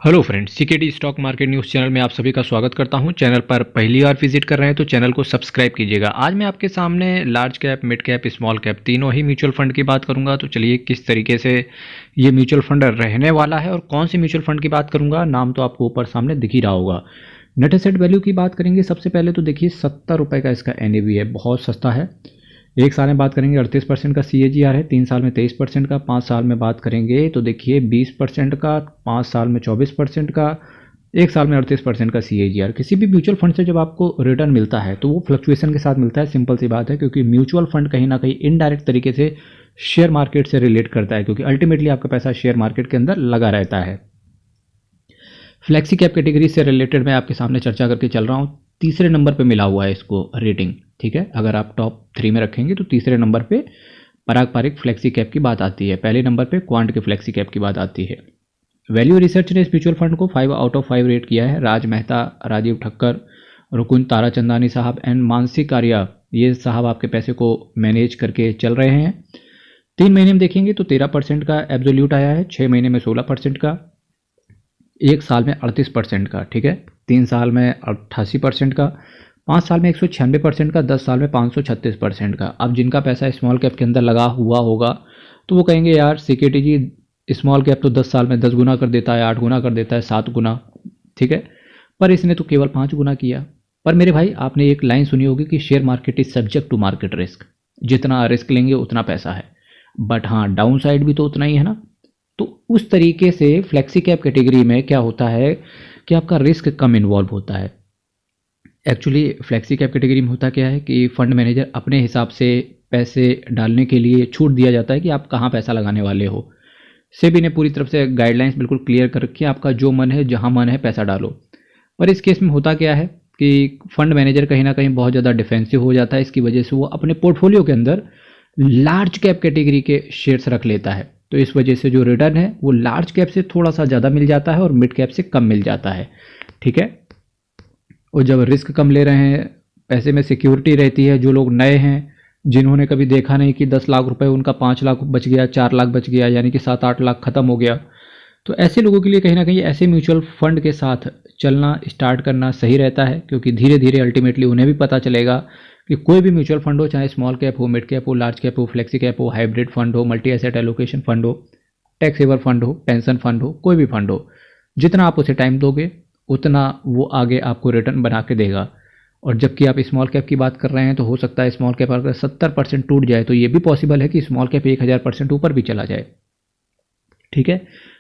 Hello friends, CKD stock market news channel में आप सभी का स्वागत करता हूं। चैनल पर पहली बार विजिट कर रहे हैं तो चैनल को सब्सक्राइब कीजिएगा। आज मैं आपके सामने large cap, mid cap, small cap तीनों ही म्यूचुअल फंड की बात करूंगा। तो चलिए किस तरीके से ये म्यूचुअल फंड रहने वाला है और कौन सी म्यूचुअल फंड की बात करूंगा, नाम तो आपको ऊपर सामने दिख ही रहा होगा। नेट एसेट वैल्यू की बात करेंगे सबसे पहले तो देखिए 70 रुपये का इसका NAV है, बहुत सस्ता है। एक साल में बात करेंगे 38% का CAGR है, 3 साल में 23% का, 5 साल में बात करेंगे तो देखिए 20% का, 5 साल में 24% का, एक साल में 38% का CAGR। किसी भी म्यूचुअल फंड से जब आपको रिटर्न मिलता है तो वो फ्लक्चुएशन के साथ मिलता है, सिंपल सी बात है, क्योंकि म्यूचुअल फंड कहीं ना कहीं इनडायरेक्ट तरीके से शेयर मार्केट से रिलेट करता है, क्योंकि अल्टीमेटली आपका पैसा शेयर मार्केट के अंदर लगा रहता है। फ्लेक्सी कैप कैटेगरी से रिलेटेड मैं आपके सामने चर्चा करके चल रहा हूँ। तीसरे नंबर पे मिला हुआ है इसको रेटिंग, ठीक है। अगर आप टॉप 3 में रखेंगे तो तीसरे नंबर पे पारंपरिक फ्लेक्सी कैप की बात आती है, पहले नंबर पे क्वांट के फ्लेक्सी कैप की बात आती है। वैल्यू रिसर्च ने इस म्यूचुअल फंड को 5 आउट ऑफ 5 रेट किया है। राज मेहता, राजीव ठक्कर, रुकुन ताराचंदानी साहब एंड मानसी कारिया, ये साहब आपके पैसे को मैनेज करके चल रहे हैं। 3 महीने में देखेंगे तो 13% का एब्सोल्यूट आया है, 6 महीने में 16% का, एक साल में 38% का, ठीक है, 3 साल में 88% का, 5 साल में 196% का, 10 साल में 536% का। अब जिनका पैसा स्मॉल कैप के अंदर लगा हुआ होगा तो वो कहेंगे यार सीकेटी जी स्मॉल कैप तो 10 साल में 10 गुना कर देता है, 8 गुना कर देता है, 7 गुना, ठीक है, पर इसने तो केवल 5 गुना किया। पर मेरे भाई आपने एक लाइन सुनी होगी कि share market is subject to market risk, जितना रिस्क लेंगे उतना पैसा है, बट हाँ डाउन साइड भी तो उतना ही है ना। तो उस तरीके से फ्लेक्सी कैप कैटेगरी में क्या होता है कि आपका रिस्क कम इन्वॉल्व होता है। एक्चुअली फ्लेक्सी कैप कैटेगरी में होता क्या है कि फंड मैनेजर अपने हिसाब से पैसे डालने के लिए छूट दिया जाता है कि आप कहाँ पैसा लगाने वाले हो। सेबी ने पूरी तरफ से गाइडलाइंस बिल्कुल क्लियर कर रखी है, आपका जो मन है जहाँ मन है पैसा डालो। पर इस केस में होता क्या है कि फंड मैनेजर कहीं ना कहीं बहुत ज़्यादा डिफेंसिव हो जाता है। इसकी वजह से वो अपने पोर्टफोलियो के अंदर लार्ज कैप कैटेगरी के शेयर्स रख लेता है, तो इस वजह से जो रिटर्न है वो लार्ज कैप से थोड़ा सा ज़्यादा मिल जाता है और मिड कैप से कम मिल जाता है, ठीक है। और जब रिस्क कम ले रहे हैं, पैसे में सिक्योरिटी रहती है। जो लोग नए हैं, जिन्होंने कभी देखा नहीं कि 10 लाख रुपए उनका 5 लाख बच गया, 4 लाख बच गया, यानी कि 7-8 लाख खत्म हो गया, तो ऐसे लोगों के लिए कहीं ना कहीं ऐसे म्यूचुअल फंड के साथ चलना स्टार्ट करना सही रहता है, क्योंकि धीरे धीरे अल्टीमेटली उन्हें भी पता चलेगा कि कोई भी म्यूचुअल फंड हो, चाहे स्मॉल कैप हो, मिड कैप हो, लार्ज कैप हो, फ्लेक्सी कैप हो, हाइब्रिड फंड हो, मल्टी एसेट एलोकेशन फंड हो, टैक्स सेवर फंड हो, पेंशन फंड हो, कोई भी फंड हो, जितना आप उसे टाइम दोगे उतना वो आगे आपको रिटर्न बना के देगा। और जबकि आप स्मॉल कैप की बात कर रहे हैं तो हो सकता है स्मॉल कैप अगर 70% टूट जाए तो ये भी पॉसिबल है कि स्मॉल कैप 1000% ऊपर भी चला जाए, ठीक है।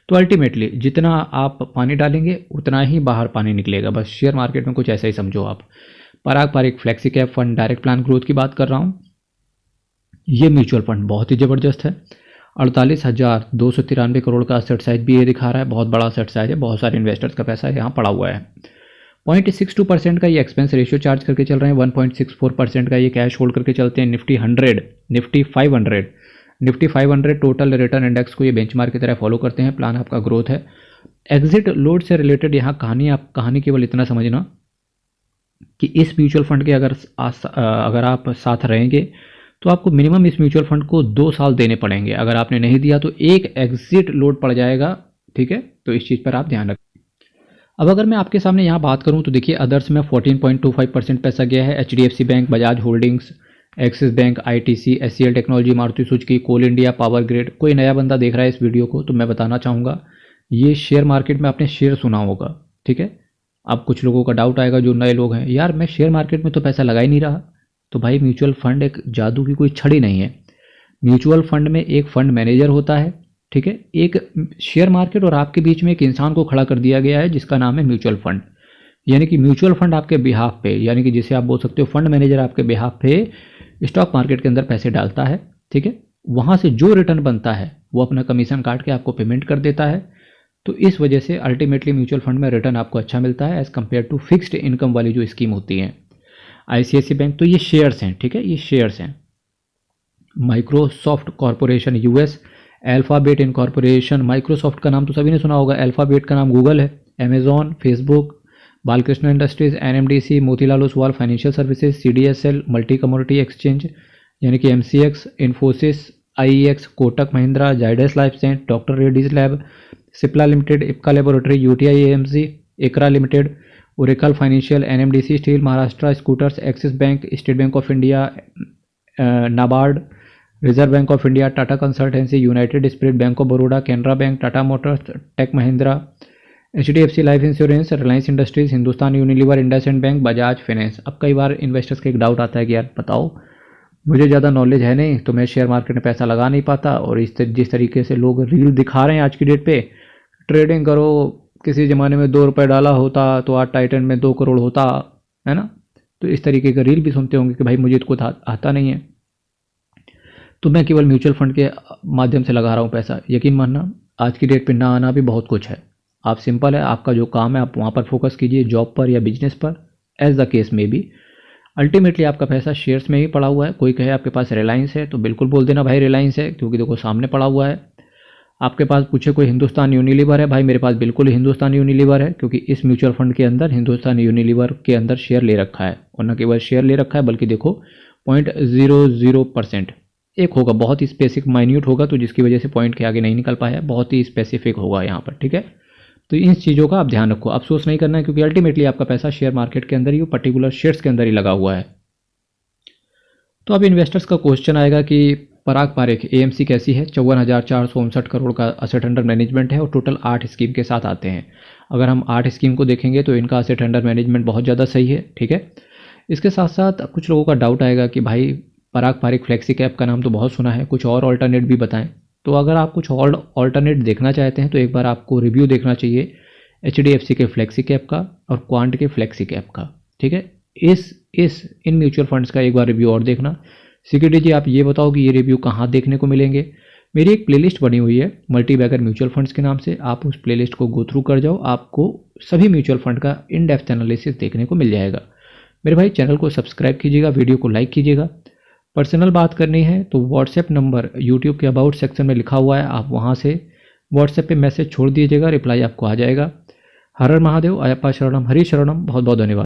तो अल्टीमेटली जितना आप पानी डालेंगे उतना ही बाहर पानी निकलेगा, बस शेयर मार्केट में कुछ ऐसा ही समझो आप। पारंपरिक flexi cap fund direct plan growth की बात कर रहा हूँ। ये म्यूचुअल फंड बहुत ही ज़बरदस्त है। 48,293 करोड़ का असेट साइज भी ये दिखा रहा है, बहुत बड़ा असेट साइज है, बहुत सारे इन्वेस्टर्स का पैसा यहाँ पड़ा हुआ है। 0.62% का ये एक्सपेंस रेशियो चार्ज करके चल रहे हैं, 1.64% का ये कैश होल्ड करके चलते हैं। Nifty 100, Nifty 500 total return index को ये बेंचमार्क की तरह फॉलो करते हैं। प्लान आपका ग्रोथ है। एग्जिट लोड से रिलेटेड यहाँ कहानी केवल इतना समझना कि इस म्यूचुअल फंड के अगर आप साथ रहेंगे तो आपको मिनिमम इस म्यूचुअल फंड को 2 साल देने पड़ेंगे। अगर आपने नहीं दिया तो एक एग्जिट लोड पड़ जाएगा, ठीक है, तो इस चीज़ पर आप ध्यान रखें। अब अगर मैं आपके सामने यहाँ बात करूँ तो देखिए अदर्स में 14.25% पैसा गया है। HDFC bank, Bajaj holdings, Axis bank, ITC, SCL technology, Maruti Suzuki, Coal India, Power Grid. कोई नया बंदा देख रहा है इस वीडियो को तो मैं बताना चाहूँगा, ये शेयर मार्केट में आपने शेयर सुना होगा, ठीक है। अब कुछ लोगों का डाउट आएगा जो नए लोग हैं, यार मैं शेयर मार्केट में तो पैसा लगा ही नहीं रहा। तो भाई म्यूचुअल फंड एक जादू की कोई छड़ी नहीं है। म्यूचुअल फंड में एक फंड मैनेजर होता है, ठीक है, एक शेयर मार्केट और आपके बीच में एक इंसान को खड़ा कर दिया गया है जिसका नाम है म्यूचुअल फंड। यानी कि म्यूचुअल फंड आपके बिहाफ पे, यानी कि जिसे आप बोल सकते हो फंड मैनेजर आपके बिहाफ पे स्टॉक मार्केट के अंदर पैसे डालता है, ठीक है। वहाँ से जो रिटर्न बनता है वो अपना कमीशन काट के आपको पेमेंट कर देता है। तो इस वजह से अल्टीमेटली म्यूचुअल फंड में रिटर्न आपको अच्छा मिलता है as compared to fixed income वाली जो स्कीम होती है। ICICI बैंक, तो ये शेयर्स हैं, ठीक है, ये शेयर्स हैं। Microsoft corporation US, alphabet incorporation. Microsoft का नाम तो सभी ने सुना होगा, अल्फ़ाबेट का नाम गूगल है, Amazon, Facebook, Balkrishna industries, NMDC, Motilal Oswal financial services, CDSL, multi commodity exchange यानी कि MCX, Infosys, IEX, Kotak Mahindra, Zydus life science, doctor Reddy's lab, Cipla limited, Ipca laboratory, UTI AMC, ICRA limited, Oracle financial, NMDC steel, Maharashtra scooters, Axis bank, State Bank of India, NABARD, Reserve Bank of India, Tata consultancy, United Spirit, Bank of Baroda, Canara bank, Tata Motors, Tech Mahindra, HDFC life insurance, Reliance industries, Hindustan Unilever, IndusInd bank, Bajaj finance. अब कई बार investors का एक doubt आता है कि यार बताओ, मुझे ज़्यादा नॉलेज है नहीं तो मैं शेयर मार्केट में पैसा लगा नहीं पाता, और जिस तरीके से लोग रील दिखा रहे हैं आज की डेट पे, ट्रेडिंग करो, किसी ज़माने में 2 रुपये डाला होता तो आज टाइटन में 2 करोड़ होता, है ना। तो इस तरीके का रील भी सुनते होंगे कि भाई मुझे तो कुछ आता नहीं है, तो मैं केवल म्यूचुअल फंड के माध्यम से लगा रहा हूँ पैसा। यकीन मानना आज की डेट पे ना आना भी बहुत कुछ है। आप सिंपल है, आपका जो काम है आप वहाँ पर फोकस कीजिए, जॉब पर या बिजनेस पर, एज द केस में भी। अल्टीमेटली आपका पैसा शेयर्स में ही पड़ा हुआ है। कोई कहे आपके पास रिलायंस है तो बिल्कुल बोल देना भाई रिलायंस है, क्योंकि देखो सामने पड़ा हुआ है। आपके पास पूछे कोई हिंदुस्तान यूनिलीवर है, भाई मेरे पास बिल्कुल हिंदुस्तान यूनिलीवर है, क्योंकि इस म्यूचुअल फंड के अंदर हिंदुस्तान यूनिलीवर के अंदर शेयर ले रखा है, और न केवल शेयर ले रखा है बल्कि देखो 0.00% एक होगा, बहुत ही स्पेसिफिक माइन्यूट होगा, तो जिसकी वजह से पॉइंट के आगे नहीं निकल पाया, बहुत ही स्पेसिफिक होगा यहाँ पर, ठीक है। तो इन चीज़ों का आप ध्यान रखो, अफसोस नहीं करना है, क्योंकि अल्टीमेटली आपका पैसा शेयर मार्केट के अंदर ही, पर्टिकुलर शेयर्स के अंदर ही लगा हुआ है। तो अब इन्वेस्टर्स का क्वेश्चन आएगा कि पराग पारेख AMC कैसी है। 54,459 करोड़ का असेट अंडर मैनेजमेंट है, और टोटल 8 स्कीम के साथ आते हैं। अगर हम 8 स्कीम को देखेंगे तो इनका असेट अंडर मैनेजमेंट बहुत ज़्यादा सही है, ठीक है। इसके साथ साथ कुछ लोगों का डाउट आएगा कि भाई पराग पारेख फ्लेक्सी कैप का नाम तो बहुत सुना है, कुछ और ऑल्टरनेट भी बताएं। तो अगर आप कुछ और ऑल्टरनेट देखना चाहते हैं तो एक बार आपको रिव्यू देखना चाहिए HDFC के फ्लेक्सी कैप का और क्वांट के फ्लेक्सी कैप का, ठीक है। इन म्यूचुअल फंड्स का एक बार रिव्यू और देखना। सिक्योरिटी जी आप ये बताओ कि ये रिव्यू कहाँ देखने को मिलेंगे। मेरी एक प्लेलिस्ट बनी हुई है मल्टी बैगर म्यूचुअल फंड्स के नाम से, आप उस प्लेलिस्ट को गो थ्रू कर जाओ, आपको सभी म्यूचुअल फंड का इन डेप्थ एनालिसिस देखने को मिल जाएगा। मेरे भाई चैनल को सब्सक्राइब कीजिएगा, वीडियो को लाइक कीजिएगा। पर्सनल बात करनी है तो व्हाट्सएप नंबर यूट्यूब के अबाउट सेक्शन में लिखा हुआ है, आप वहाँ से व्हाट्सएप पे मैसेज छोड़ दीजिएगा, रिप्लाई आपको आ जाएगा। हर हर महादेव, अयप्पा शरणम, हरि शरणम, बहुत बहुत धन्यवाद।